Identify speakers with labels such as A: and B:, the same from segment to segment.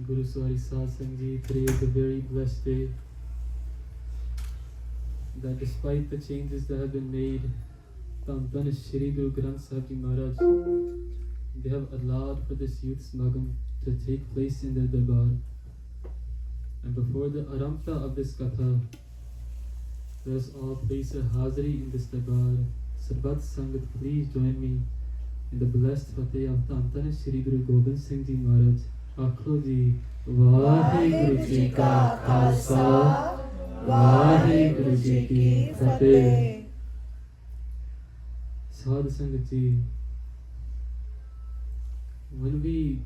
A: Guru Swari Sat Sangh Ji, today is a very blessed day. That despite the changes that have been made, Tan Shri Guru Granth Sahib Ji Maharaj, they have allowed for this youth smagam to take place in their darbar. And before the Arambha of this Katha, let us all place a Hazri in this darbar. Sarbat Sangat, please join me in the blessed Fateh of Tan Shri Guru Gobind Singh Ji Maharaj. Akho ji, Waheguru Ji Ka Khalsa, Waheguru Ji Ki Fateh. Sadhu Sangat Ji, when we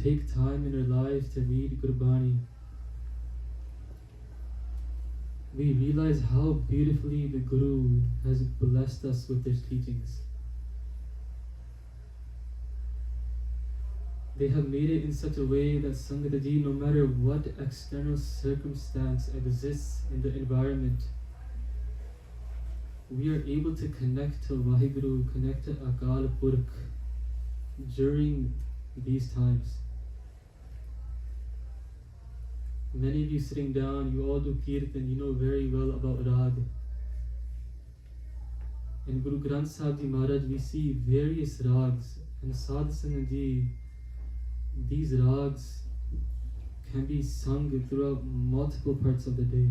A: take time in our lives to read Gurbani, we realize how beautifully the Guru has blessed us with his teachings. They have made it in such a way that Sangat Ji, no matter what external circumstance exists in the environment, we are able to connect to Waheguru, connect to Akal Purkh during these times. Many of you sitting down, you all do Kirtan, you know very well about Rag. In Guru Granth Sahib Ji Maharaj, we see various Rags, and Sadhu Sangat Ji, these Rags can be sung throughout multiple parts of the day.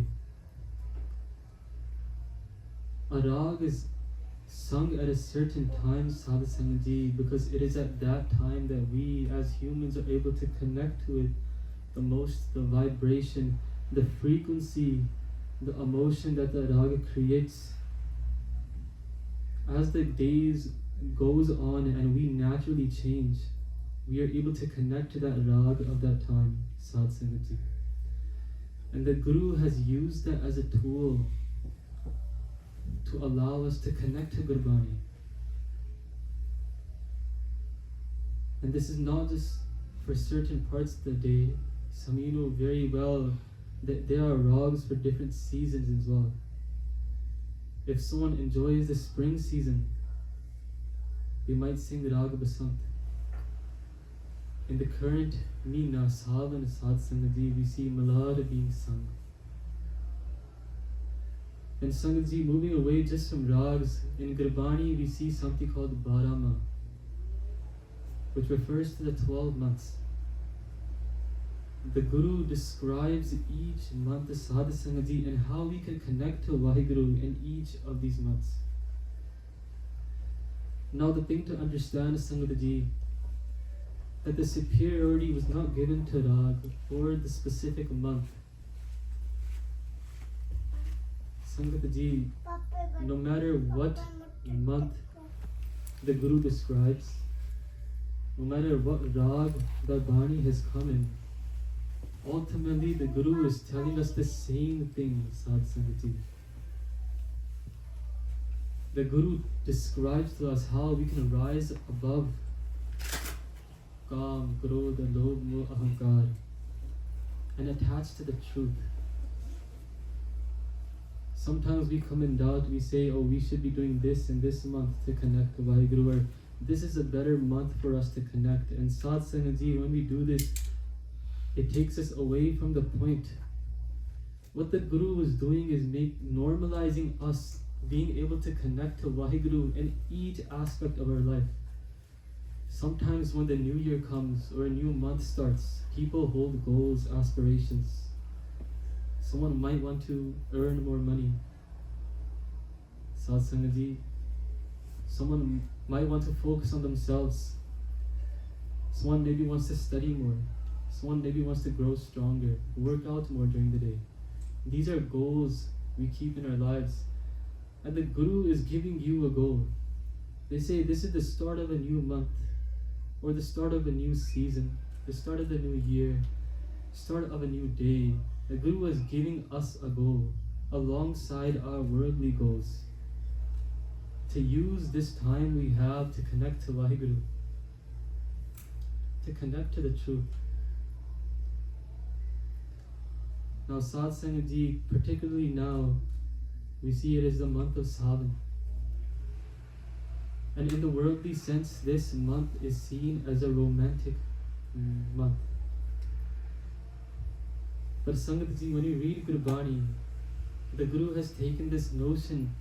A: A Rag is sung at a certain time, Sadhu Sangat Ji, because it is at that time that we as humans are able to connect to it the most, the vibration, the frequency, the emotion that the Rag creates. As the days goes on and we naturally change, we are able to connect to that Rag of that time, Sadhu Sangat Ji. And the Guru has used that as a tool to allow us to connect to Gurbani. And this is not just for certain parts of the day. Some of you know very well that there are rags for different seasons as well. If someone enjoys the spring season, they might sing Rag Basant. In the current Meena, Savan, Sadhu Sangat Ji, we see Malad being sung. And Sangat Ji, moving away just from rags, in Gurbani we see something called Barama, which refers to the 12 months. The Guru describes each month of Sadhu Sangat Ji and how we can connect to Waheguru in each of these months. Now the thing to understand is, Sangat Ji, that the superiority was not given to Rag or the specific month. Sangat Ji, no matter what month the Guru describes, no matter what Rag the Bani has come in, ultimately the Guru is telling us the same thing, Sadhu Sangat Ji. The Guru describes to us how we can rise above Kam, Krodha, Lobh, Moh, Ahankar and attach to the truth. Sometimes we come in doubt, we say, oh, we should be doing this in this month to connect to Waheguru, or this is a better month for us to connect. And Sadhu Sangat Ji, when we do this, it takes us away from the point. What the Guru is doing is normalizing us being able to connect to Waheguru in each aspect of our life. Sometimes when the new year comes or a new month starts, people hold goals, aspirations. Someone might want to earn more money, Sadhu Sangat Ji. Someone might want to focus on themselves. Someone maybe wants to study more. Someone maybe wants to grow stronger, work out more during the day. These are goals we keep in our lives. And the Guru is giving you a goal. They say this is the start of a new month, or the start of a new season, the start of the new year, start of a new day. The Guru is giving us a goal alongside our worldly goals, to use this time we have to connect to Waheguru, to connect to the truth. Now Sadhu Sangat Ji, particularly now, we see it as the month of Savan. And in the worldly sense, this month is seen as a romantic month. But Sangat Ji, when you read Gurbani, the Guru has taken this notion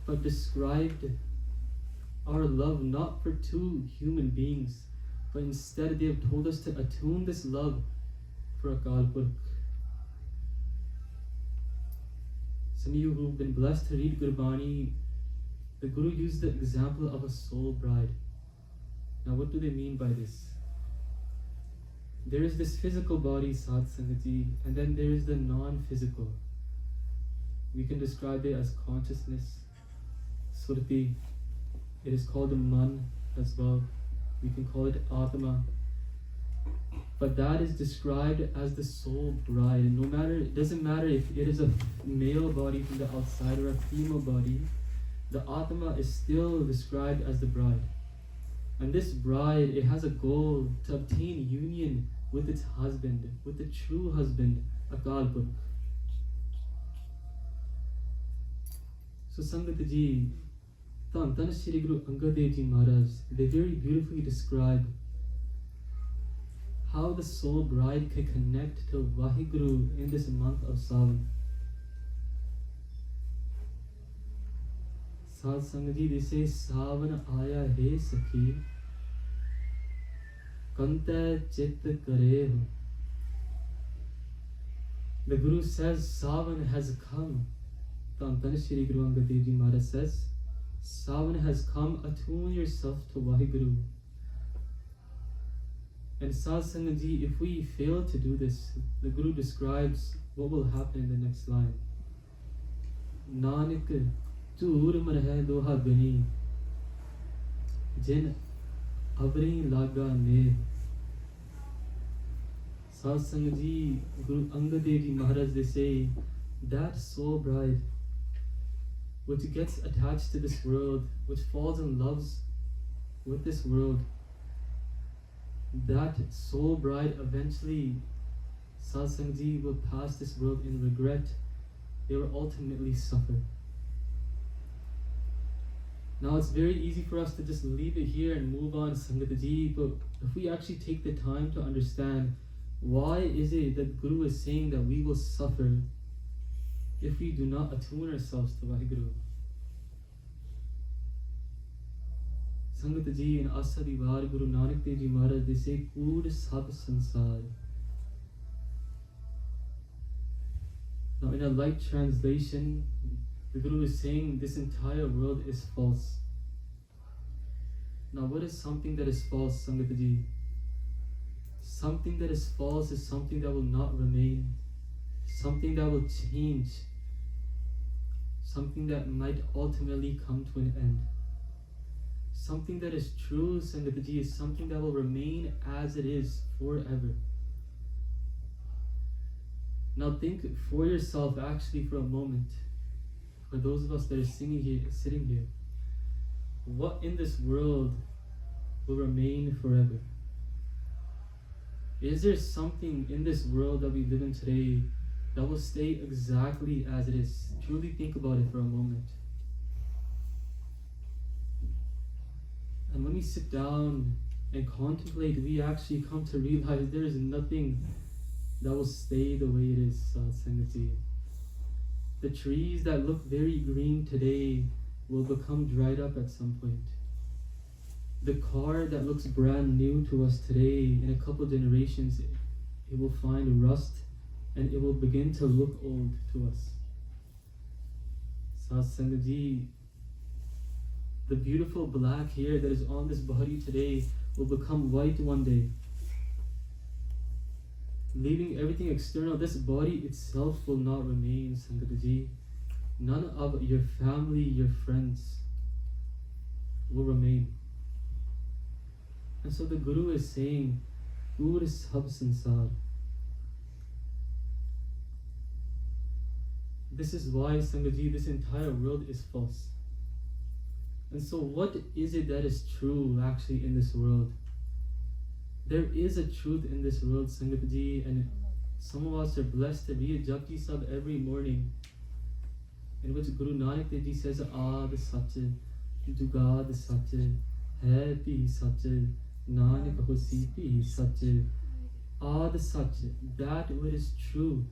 A: but described our love not for two human beings, but instead they have told us to attune this love for Akal Purkh. Some of you who've been blessed to read Gurbani, the Guru used the example of a soul bride. Now what do they mean by this? There is this physical body, Sadh Sangat Ji, and then there is the non-physical. We can describe it as consciousness, Surti. It is called the Man as well. We can call it Atma. But that is described as the soul bride. No matter, it doesn't matter if it is a male body from the outside or a female body, the Atma is still described as the bride. And this bride, it has a goal to obtain union with its husband, with the true husband, Akal Purkh. So Sangat Ji, Tan Shri Guru Angad Dev Ji Maharaj, they very beautifully describe how the soul bride can connect to Waheguru in this month of Sawan. Sadh Sangat Ji, they say, Savan Aya He Sakhi, Kanta Chit Kareho. The Guru says, Savan has come. Tan Shri Guru Angad Dev Ji Maharaj says, Savan has come, attune yourself to Waheguru. And Sadh Sangat Ji, if we fail to do this, the Guru describes what will happen in the next line. Nanak Chur marhe doha gani, Jin avri laga ne. Sadh Sangat Ji, Guru Angad Dev Ji Maharaj, they say, that soul bride which gets attached to this world, which falls in love with this world, that soul bride eventually, Sadh Sangat Ji, will pass this world in regret. They will ultimately suffer. Now it's very easy for us to just leave it here and move on, Sangat Ji, but if we actually take the time to understand why is it that Guru is saying that we will suffer if we do not attune ourselves to Waheguru. Sangat Ji, in Asadivar, Guru Nanak Dev Ji Maharaj, they say, Kood Sab Sansar. Now in a light translation, the Guru is saying this entire world is false. Now what is something that is false, Sangat Ji? Something that is false is something that will not remain, something that will change, something that might ultimately come to an end. Something that is true, Sangat Ji, is something that will remain as it is forever. Now think for yourself actually for a moment, for those of us that are sitting here, what in this world will remain forever? Is there something in this world that we live in today that will stay exactly as it is? Truly think about it for a moment. And when we sit down and contemplate, we actually come to realize there is nothing that will stay the way it is, Sangat Ji. The trees that look very green today will become dried up at some point. The car that looks brand new to us today, in a couple generations, it will find rust and it will begin to look old to us. Sadh Sangat Ji, the beautiful black hair that is on this body today will become white one day. Leaving everything external, this body itself will not remain, Sangat Ji. None of your family, your friends will remain. And so the Guru is saying, Ur Sab Sansar. This is why, Sangat Ji, this entire world is false. And so what is it that is true actually in this world? There is a truth in this world, Sangat Ji, and some of us are blessed to read Japji Sahib every morning, in which Guru Nanak Dev Ji says, Aad Sach, Jugad Sach, Hai Bhi Sach, Nanak Hosi Bhi Sach. Ad Sach, that which is true,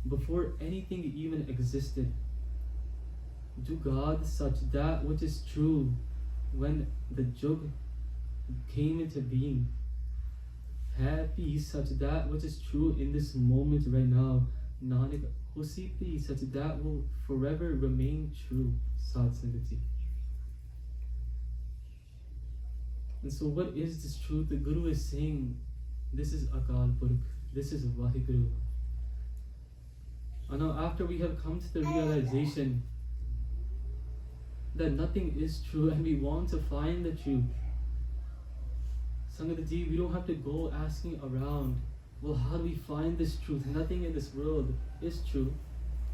A: before anything even existed. Jugad Sach, that which is true, when the Jug came into being. Happy Sach, that which is true in this moment right now. Nanak, Husi Sach, that will forever remain true. Sad Sangati. And so what is this truth? The Guru is saying, this is Akal Purkh, this is Waheguru. And now after we have come to the realization that nothing is true and we want to find the truth, Sangat Ji, we don't have to go asking around, well, how do we find this truth? Nothing in this world is true.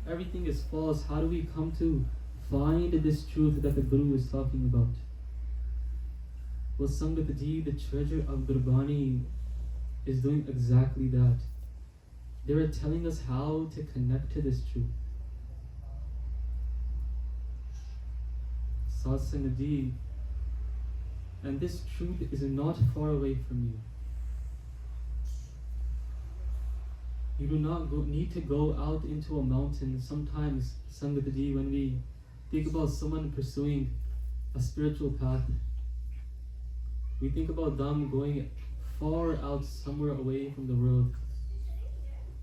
A: Everything is false. How do we come to find this truth that the Guru is talking about? Well, Sangat Ji, the treasure of Gurbani is doing exactly that. They are telling us how to connect to this truth. Sad Sangat Ji, and this truth is not far away from you. You do not need to go out into a mountain. Sometimes, Sangat Ji, when we think about someone pursuing a spiritual path, we think about them going far out somewhere away from the world.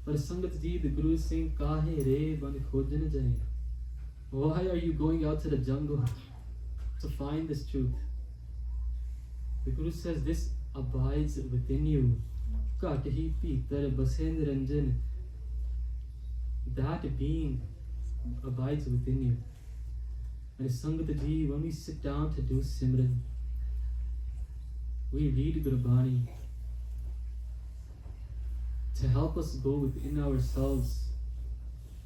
A: But Sangat Ji, the Guru is saying, Kahe re ban khojan jaye. Why are you going out to the jungle to find this truth? The Guru says this abides within you. Katahi pitar basen ranjan. That being abides within you. And Sangat Ji, when we sit down to do Simran, we read Gurbani to help us go within ourselves.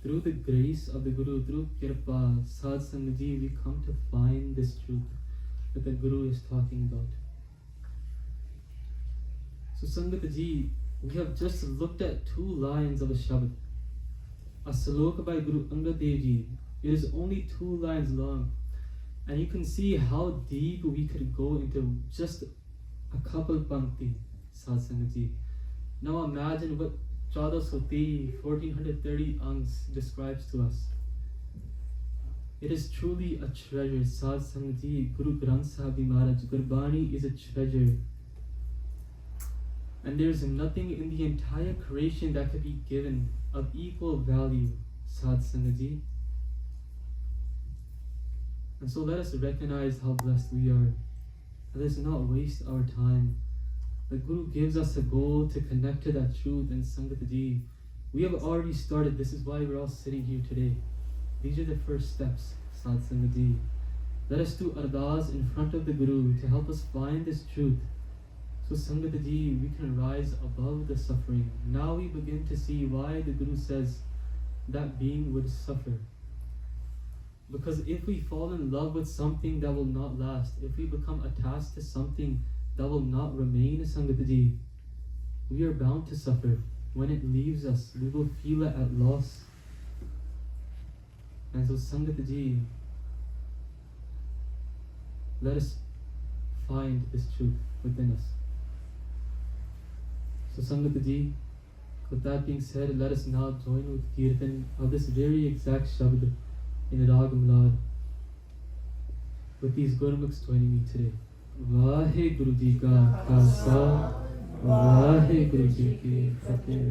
A: Through the grace of the Guru, through Kirpa, Sad Sangat Ji, we come to find this truth that the Guru is talking about. So Sangat Ji, we have just looked at 2 lines of a Shabad. A Sloka by Guru Angad Dev Ji. It is only 2 lines long. And you can see how deep we could go into just a couple pankti, Sad Sangat Ji. Now imagine what 1430 angs describes to us. It is truly a treasure, Sad Sangat Ji. Guru Granth Sahib Maharaj, Gurbani is a treasure. And there is nothing in the entire creation that could be given of equal value, Sad Sangat Ji. And so let us recognize how blessed we are. Let us not waste our time. The Guru gives us a goal to connect to that truth, and Sangat Ji, we have already started. This is why we're all sitting here today. These are the first steps, Sad Sangat Ji. Let us do ardas in front of the Guru to help us find this truth. So Sangat Ji, we can rise above the suffering. Now we begin to see why the Guru says that being would suffer. Because if we fall in love with something that will not last, if we become attached to something that will not remain, Sangat Ji, we are bound to suffer. When it leaves us, we will feel it at loss. And so Sangat Ji, let us find this truth within us. So Sangat Ji, with that being said, let us now join with Kirtan of this very exact Shabad in Rag Malad, with these Gurmukhs joining me today. Waheguru Ji Ka Khalsa, Waheguru Ji Ki Fateh.